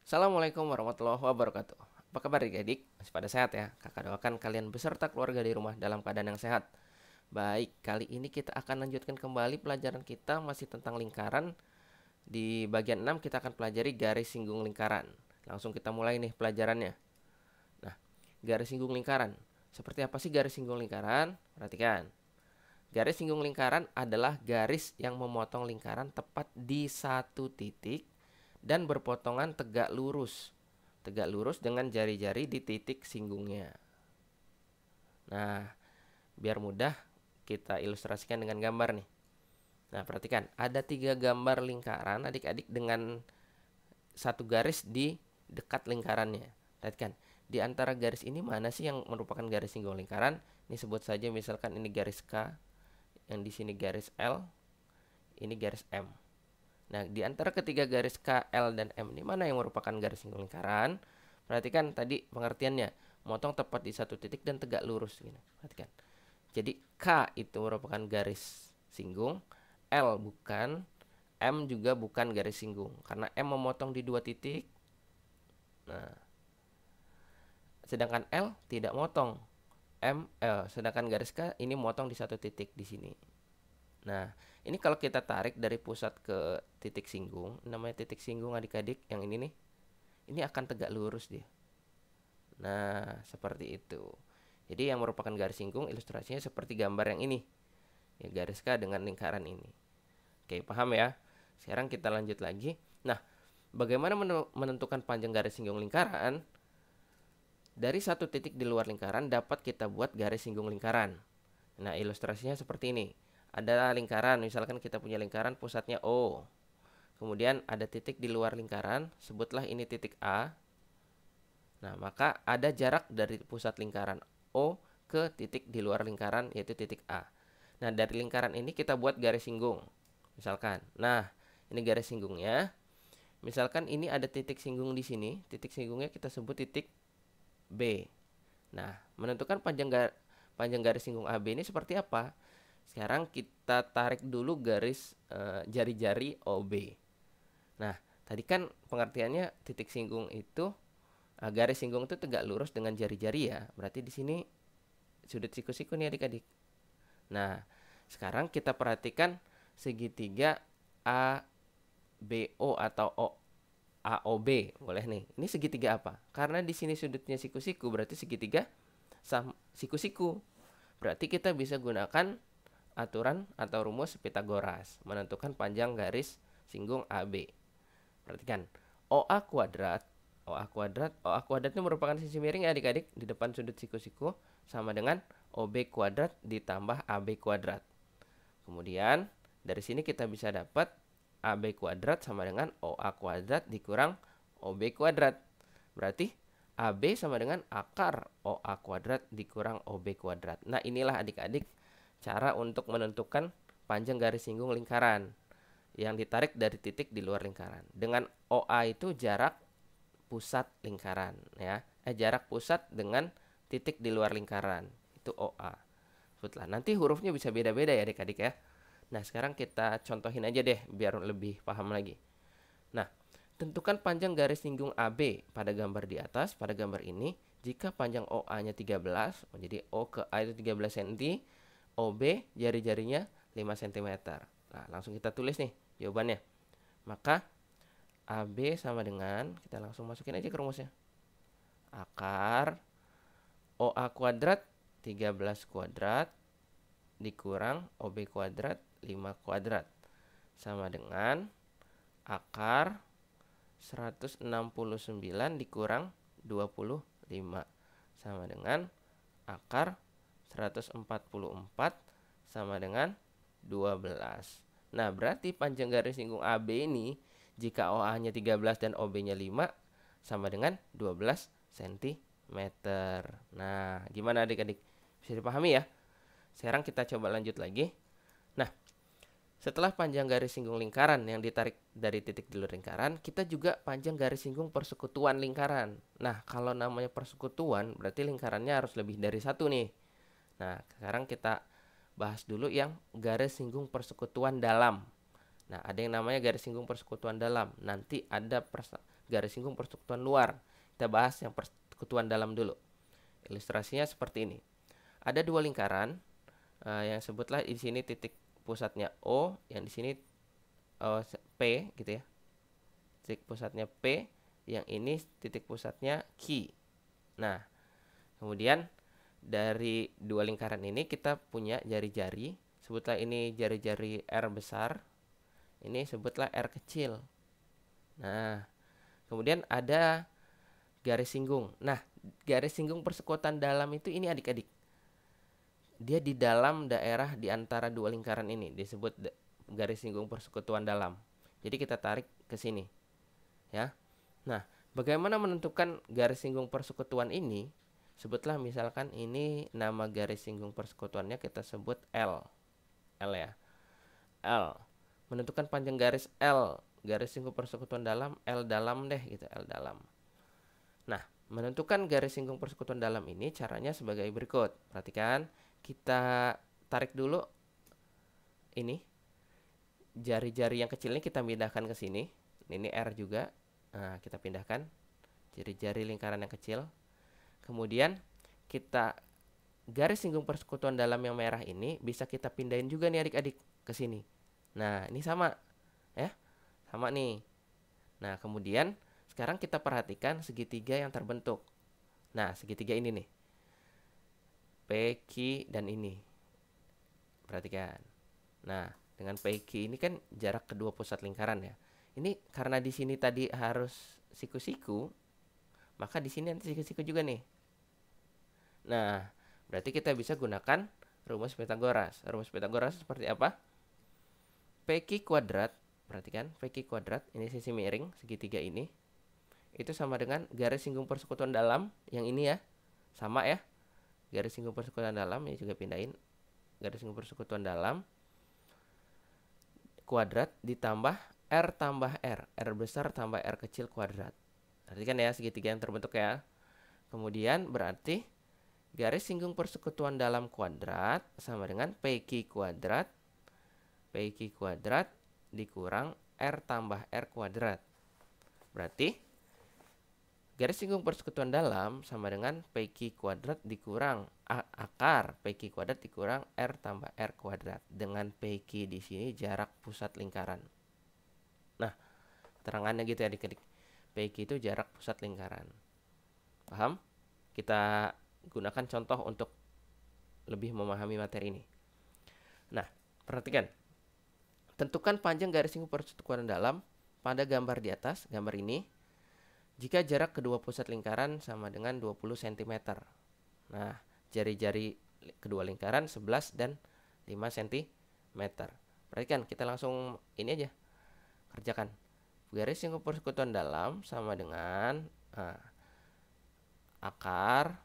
Assalamualaikum warahmatullahi wabarakatuh. Apa kabar adik-adik? Masih pada sehat ya? Kakak doakan kalian beserta keluarga di rumah dalam keadaan yang sehat. Baik, kali ini kita akan lanjutkan kembali pelajaran kita masih tentang lingkaran. Di bagian 6 kita akan pelajari garis singgung lingkaran. Langsung kita mulai nih pelajarannya. Nah, garis singgung lingkaran. Seperti apa sih garis singgung lingkaran? Perhatikan. Garis singgung lingkaran adalah garis yang memotong lingkaran tepat di satu titik dan berpotongan tegak lurus. Tegak lurus dengan jari-jari di titik singgungnya. Nah, biar mudah kita ilustrasikan dengan gambar nih. Nah, perhatikan, ada 3 gambar lingkaran adik-adik dengan satu garis di dekat lingkarannya. Perhatikan, di antara garis ini mana sih yang merupakan garis singgung lingkaran? Ini sebut saja misalkan ini garis K, yang di sini garis L, ini garis M. Nah, di antara ketiga garis K, L, dan M ini mana yang merupakan garis singgung lingkaran? Perhatikan tadi pengertiannya, motong tepat di satu titik dan tegak lurus. Perhatikan. Jadi K itu merupakan garis singgung, L bukan, M juga bukan garis singgung. Karena M memotong di dua titik. Nah, sedangkan L tidak motong. Sedangkan garis K ini motong di satu titik di sini. Nah, ini kalau kita tarik dari pusat ke titik singgung, namanya titik singgung adik-adik yang ini nih. Ini akan tegak lurus dia. Nah, seperti itu. Jadi yang merupakan garis singgung ilustrasinya seperti gambar yang ini. Ya, garis K dengan lingkaran ini. Oke, paham ya? Sekarang kita lanjut lagi. Nah, bagaimana menentukan panjang garis singgung lingkaran? Dari satu titik di luar lingkaran dapat kita buat garis singgung lingkaran. Nah, ilustrasinya seperti ini. Ada lingkaran, misalkan kita punya lingkaran pusatnya O. Kemudian ada titik di luar lingkaran, sebutlah ini titik A. Nah, maka ada jarak dari pusat lingkaran O ke titik di luar lingkaran, yaitu titik A. Nah, dari lingkaran ini kita buat garis singgung. Misalkan, nah, ini garis singgungnya. Misalkan ini ada titik singgung di sini, titik singgungnya kita sebut titik B. Nah, menentukan panjang garis singgung AB ini seperti apa? Sekarang kita tarik dulu garis jari-jari OB. Nah, tadi kan pengertiannya titik singgung itu garis singgung itu tegak lurus dengan jari-jari ya. Berarti di sini sudut siku-siku nih adik-adik. Nah, sekarang kita perhatikan segitiga ABO atau AOB, boleh nih. Ini segitiga apa? Karena di sini sudutnya siku-siku, berarti segitiga siku-siku. Berarti kita bisa gunakan aturan atau rumus Pitagoras menentukan panjang garis singgung AB. Perhatikan, OA kuadrat ini merupakan sisi miring ya adik-adik di depan sudut siku-siku sama dengan OB kuadrat ditambah AB kuadrat. Kemudian dari sini kita bisa dapat AB kuadrat sama dengan OA kuadrat dikurang OB kuadrat. Berarti AB sama dengan akar OA kuadrat dikurang OB kuadrat. Nah, inilah adik-adik cara untuk menentukan panjang garis singgung lingkaran yang ditarik dari titik di luar lingkaran. Dengan OA itu jarak pusat lingkaran ya. Jarak pusat dengan titik di luar lingkaran. Itu OA. Sebutlah. Nanti hurufnya bisa beda-beda ya adik-adik ya. Nah, sekarang kita contohin aja deh biar lebih paham lagi. Nah, tentukan panjang garis singgung AB pada gambar di atas, pada gambar ini. Jika panjang OA-nya 13, jadi O ke A itu 13 cm, OB jari-jarinya 5 cm. Nah, langsung kita tulis nih jawabannya. Maka AB sama dengan, kita langsung masukin aja ke rumusnya. Akar OA kuadrat 13 kuadrat dikurang OB kuadrat 5 kuadrat sama dengan akar 169 dikurang 25 sama dengan akar 144 sama dengan 12. Nah, berarti panjang garis singgung AB ini jika OA-nya 13 dan OB-nya 5 sama dengan 12 cm. Nah, gimana adik-adik? Bisa dipahami ya? Sekarang kita coba lanjut lagi. Nah, setelah panjang garis singgung lingkaran yang ditarik dari titik di luar lingkaran, kita juga panjang garis singgung persekutuan lingkaran. Nah, kalau namanya persekutuan, berarti lingkarannya harus lebih dari satu nih. Nah, sekarang kita bahas dulu yang garis singgung persekutuan dalam. Nah, ada yang namanya garis singgung persekutuan dalam. Nanti ada garis singgung persekutuan luar. Kita bahas yang persekutuan dalam dulu. Ilustrasinya seperti ini. Ada dua lingkaran yang sebutlah di sini titik pusatnya O, yang di sini P gitu ya. Titik pusatnya P, yang ini titik pusatnya Q. Nah, kemudian dari dua lingkaran ini kita punya jari-jari. Sebutlah ini jari-jari R besar, ini sebutlah R kecil. Nah, kemudian ada garis singgung. Nah, garis singgung persekutuan dalam itu ini adik-adik, dia di dalam daerah di antara dua lingkaran ini, disebut garis singgung persekutuan dalam. Jadi kita tarik ke sini ya. Nah, bagaimana menentukan garis singgung persekutuan ini? Sebutlah misalkan ini nama garis singgung persekutuannya kita sebut L. L ya. L. Menentukan panjang garis L, garis singgung persekutuan dalam, L dalam deh gitu, L dalam. Nah, menentukan garis singgung persekutuan dalam ini caranya sebagai berikut. Perhatikan, kita tarik dulu ini. Jari-jari yang kecil ini kita pindahkan ke sini. Ini R juga. Nah, kita pindahkan jari-jari lingkaran yang kecil. Kemudian kita garis singgung persekutuan dalam yang merah ini bisa kita pindahin juga nih adik-adik ke sini. Nah, ini sama ya. Sama nih. Nah, kemudian sekarang kita perhatikan segitiga yang terbentuk. Nah, segitiga ini nih. P, Q, dan ini. Perhatikan. Nah, dengan P, Q ini kan jarak kedua pusat lingkaran ya. Ini karena di sini tadi harus siku-siku, maka di sini nanti siku-siku juga nih. Nah, berarti kita bisa gunakan rumus Pythagoras. Rumus Pythagoras seperti apa? PQ kuadrat, perhatikan, PQ kuadrat, ini sisi miring, segitiga ini. Itu sama dengan garis singgung persekutuan dalam, yang ini ya. Sama ya. Garis singgung persekutuan dalam, ini juga pindahin. Garis singgung persekutuan dalam, kuadrat ditambah R tambah R. R besar tambah R kecil kuadrat. Perhatikan ya, segitiga yang terbentuk ya. Kemudian berarti garis singgung persekutuan dalam kuadrat sama dengan PQ kuadrat. PQ kuadrat dikurang R tambah R kuadrat. Berarti garis singgung persekutuan dalam sama dengan PQ kuadrat dikurang akar PQ kuadrat dikurang R tambah R kuadrat. Dengan PQ di sini jarak pusat lingkaran. Nah, terangannya gitu ya adik-adik. PQ itu jarak pusat lingkaran. Paham? Kita gunakan contoh untuk lebih memahami materi ini. Nah, perhatikan. Tentukan panjang garis singgung persekutuan dalam pada gambar di atas, gambar ini, jika jarak kedua pusat lingkaran sama dengan 20 cm. Nah, jari-jari kedua lingkaran 11 dan 5 cm. Perhatikan, kita langsung ini aja kerjakan. Garis singgung persekutuan dalam sama dengan akar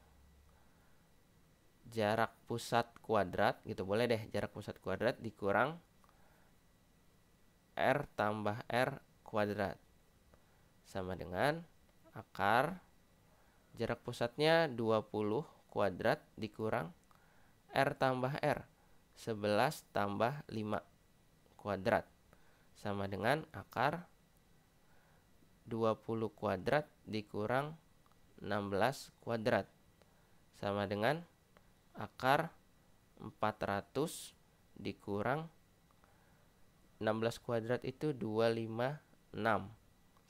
jarak pusat kuadrat gitu, boleh deh, jarak pusat kuadrat dikurang R tambah R kuadrat sama dengan akar jarak pusatnya 20 kuadrat dikurang R tambah R 11 tambah 5 kuadrat sama dengan akar 20 kuadrat dikurang 16 kuadrat sama dengan akar 400 dikurang 16 kuadrat itu 256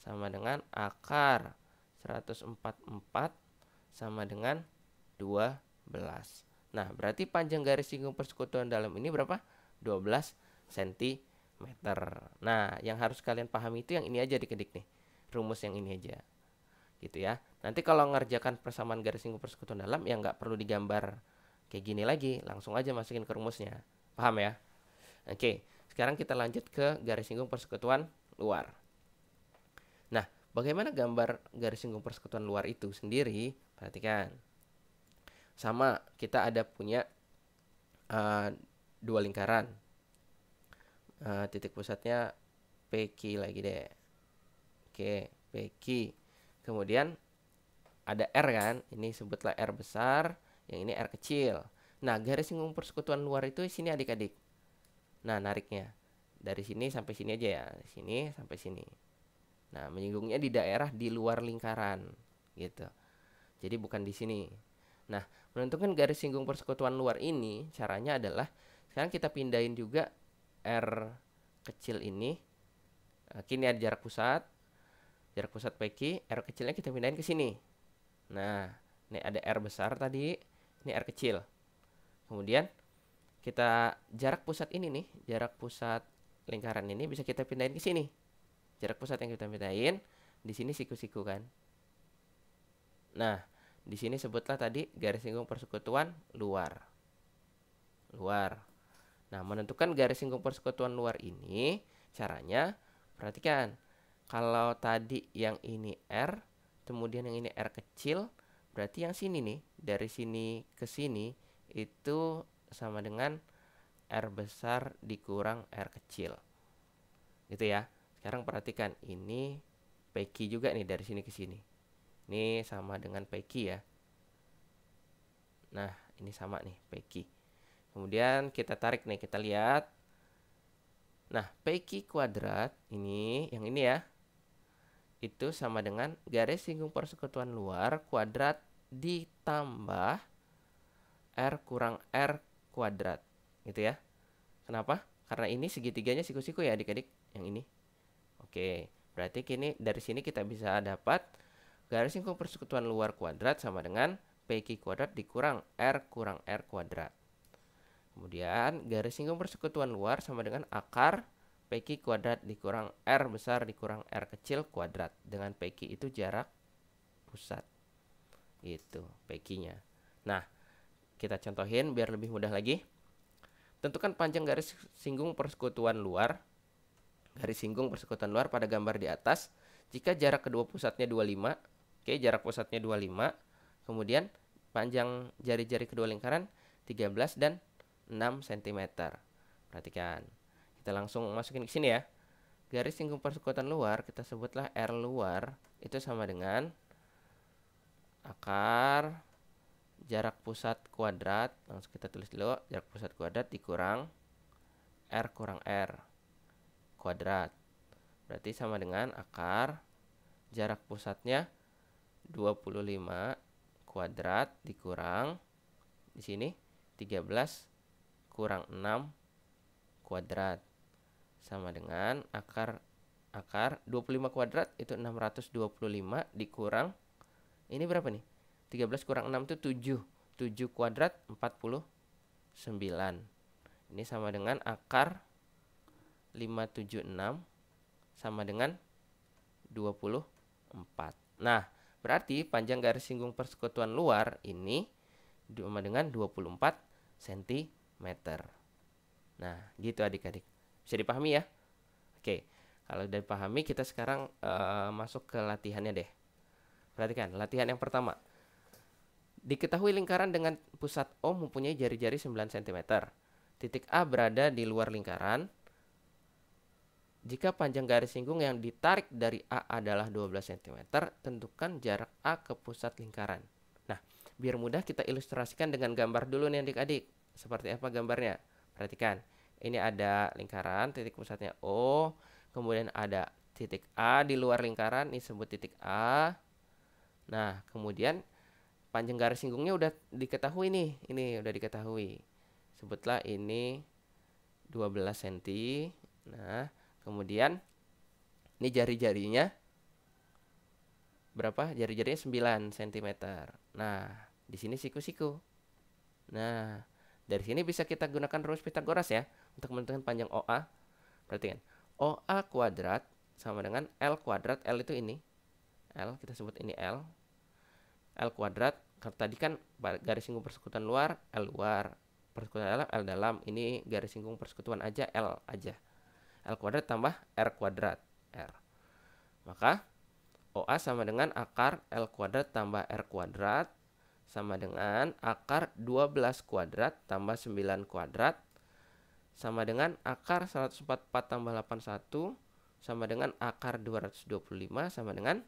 sama dengan akar 144 sama dengan 12. Nah, berarti panjang garis singgung persekutuan dalam ini berapa? 12 cm. Nah, yang harus kalian pahami itu yang ini aja adik-adik nih. Rumus yang ini aja. Gitu ya. Nanti kalau ngerjakan persamaan garis singgung persekutuan dalam ya nggak perlu digambar kayak gini lagi, langsung aja masukin ke rumusnya. Paham ya? Oke, sekarang kita lanjut ke garis singgung persekutuan luar. Nah, bagaimana gambar garis singgung persekutuan luar itu sendiri? Perhatikan. Sama, kita ada punya dua lingkaran. Titik pusatnya PQ lagi deh. Oke, PQ. Kemudian ada R kan, ini sebutlah R besar, yang ini R kecil. Nah, garis singgung persekutuan luar itu sini adik-adik. Nah, nariknya dari sini sampai sini aja ya, dari sini sampai sini. Nah, menyinggungnya di daerah di luar lingkaran gitu. Jadi bukan di sini. Nah, menentukan garis singgung persekutuan luar ini caranya adalah sekarang kita pindahin juga R kecil ini. Kini ada jarak pusat PQ, R kecilnya kita pindahin ke sini. Nah, ini ada R besar tadi, ini R kecil. Kemudian kita jarak pusat ini nih, jarak pusat lingkaran ini bisa kita pindahin ke sini. Jarak pusat yang kita pindahin di sini siku-siku kan. Nah, di sini sebutlah tadi garis singgung persekutuan luar. Nah, menentukan garis singgung persekutuan luar ini caranya perhatikan. Kalau tadi yang ini R, kemudian yang ini R kecil, berarti yang sini nih, dari sini ke sini itu sama dengan R besar dikurang R kecil. Gitu ya. Sekarang perhatikan, ini PQ juga nih dari sini ke sini. Ini sama dengan PQ ya. Nah, ini sama nih PQ. Kemudian kita tarik nih, kita lihat. Nah, PQ kuadrat ini, yang ini ya, itu sama dengan garis singgung persekutuan luar kuadrat ditambah R kurang R kuadrat. Gitu ya. Kenapa? Karena ini segitiganya siku-siku ya adik-adik, yang ini. Oke, berarti kini dari sini kita bisa dapat garis singgung persekutuan luar kuadrat sama dengan PQ kuadrat dikurang R kuadrat. Kemudian garis singgung persekutuan luar sama dengan akar PQ kuadrat dikurang R besar dikurang R kecil kuadrat. Dengan PQ itu jarak pusat. Itu PQ-nya. Nah, kita contohin biar lebih mudah lagi. Tentukan panjang garis singgung persekutuan luar. Garis singgung persekutuan luar pada gambar di atas. Jika jarak kedua pusatnya 25. Oke, jarak pusatnya 25. Kemudian panjang jari-jari kedua lingkaran 13 dan 6 cm. Perhatikan. Kita langsung masukin ke sini ya. Garis singgung persekutuan luar kita sebutlah R luar itu sama dengan akar jarak pusat kuadrat. Langsung kita tulis dulu, jarak pusat kuadrat dikurang R kurang R kuadrat. Berarti sama dengan akar jarak pusatnya 25 kuadrat dikurang di sini 13 kurang 6 kuadrat sama dengan akar 25 kuadrat itu 625 dikurang ini berapa nih? 13 kurang 6 itu 7 kuadrat 49. Ini sama dengan akar 576 sama dengan 24. Nah, berarti panjang garis singgung persekutuan luar ini sama dengan 24 cm. Nah, gitu adik-adik. Bisa dipahami ya? Oke, kalau udah dipahami kita sekarang masuk ke latihannya deh. Perhatikan, latihan yang pertama. Diketahui lingkaran dengan pusat O mempunyai jari-jari 9 cm. Titik A berada di luar lingkaran. Jika panjang garis singgung yang ditarik dari A adalah 12 cm, tentukan jarak A ke pusat lingkaran. Nah, biar mudah kita ilustrasikan dengan gambar dulu nih adik-adik. Seperti apa gambarnya? Perhatikan. Ini ada lingkaran, titik pusatnya O, kemudian ada titik A di luar lingkaran, ini disebut titik A. Nah, kemudian panjang garis singgungnya udah diketahui nih, ini udah diketahui. Sebutlah ini 12 cm. Nah, kemudian ini jari-jarinya berapa? Jari-jarinya 9 cm. Nah, di sini siku-siku. Nah, dari sini bisa kita gunakan rumus Pitagoras ya untuk menentukan panjang OA. Perhatikan. OA kuadrat sama dengan L kuadrat. L itu ini. L, kita sebut ini L. L kuadrat. Tadi kan garis singgung persekutuan luar, L luar. Persekutuan dalam, L dalam. Ini garis singgung persekutuan aja, L aja. L kuadrat tambah R kuadrat. R. Maka OA sama dengan akar L kuadrat tambah R kuadrat sama dengan akar 12 kuadrat tambah 9 kuadrat sama dengan akar 144 tambah 81 sama dengan akar 225 sama dengan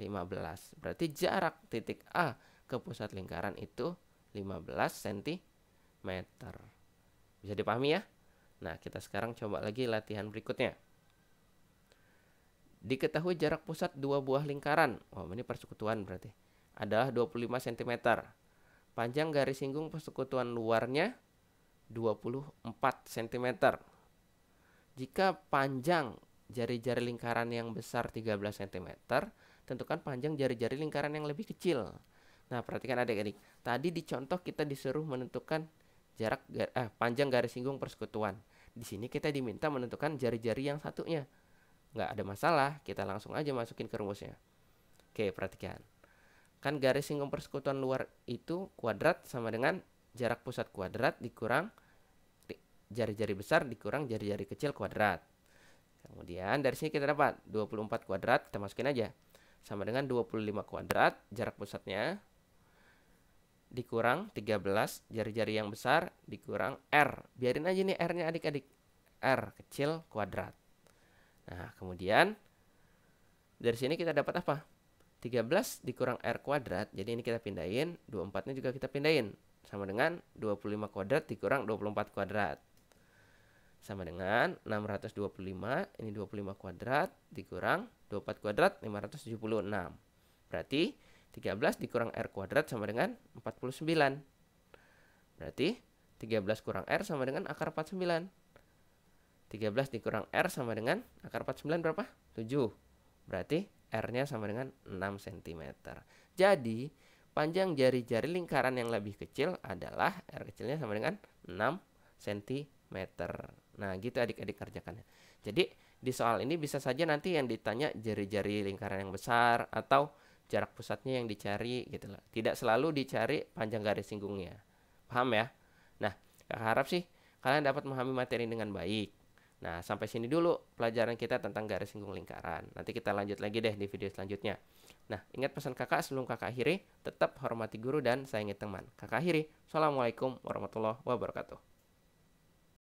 15. Berarti jarak titik A ke pusat lingkaran itu 15 cm. Bisa dipahami ya? Nah, kita sekarang coba lagi latihan berikutnya. Diketahui jarak pusat dua buah lingkaran. Oh, ini persekutuan berarti. Adalah 25 cm. Panjang garis singgung persekutuan luarnya 24 cm. Jika panjang jari-jari lingkaran yang besar 13 cm, tentukan panjang jari-jari lingkaran yang lebih kecil. Nah, perhatikan adik-adik. Tadi di contoh kita disuruh menentukan panjang garis singgung persekutuan. Di sini kita diminta menentukan jari-jari yang satunya. Nggak ada masalah, kita langsung aja masukin ke rumusnya. Oke, perhatikan. Kan garis singgung persekutuan luar itu kuadrat sama dengan jarak pusat kuadrat dikurang jari-jari besar dikurang jari-jari kecil kuadrat. Kemudian dari sini kita dapat 24 kuadrat, kita masukin aja. Sama dengan 25 kuadrat, jarak pusatnya dikurang 13 jari-jari yang besar dikurang R. Biarin aja nih R-nya adik-adik. R kecil kuadrat. Nah, kemudian dari sini kita dapat apa? 13 dikurang R kuadrat. Jadi ini kita pindahin, 24-nya juga kita pindahin. Sama dengan 25 kuadrat dikurang 24 kuadrat. Sama dengan 625, ini 25 kuadrat dikurang 24 kuadrat 576. Berarti 13 dikurang R kuadrat sama dengan 49. Berarti 13 kurang R sama dengan akar 49. 13 dikurang R sama dengan akar 49 berapa? 7. Berarti R-nya sama dengan 6 cm. Jadi panjang jari-jari lingkaran yang lebih kecil adalah R kecilnya sama dengan 6 cm. Nah, gitu adik-adik kerjakannya. Jadi di soal ini bisa saja nanti yang ditanya jari-jari lingkaran yang besar atau jarak pusatnya yang dicari gitu lah. Tidak selalu dicari panjang garis singgungnya. Paham ya? Nah, kakak harap sih kalian dapat memahami materi dengan baik. Nah, sampai sini dulu pelajaran kita tentang garis singgung lingkaran. Nanti kita lanjut lagi deh di video selanjutnya. Nah, ingat pesan kakak sebelum kakak akhiri, tetap hormati guru dan sayangi teman. Kakak akhiri. Assalamualaikum warahmatullahi wabarakatuh.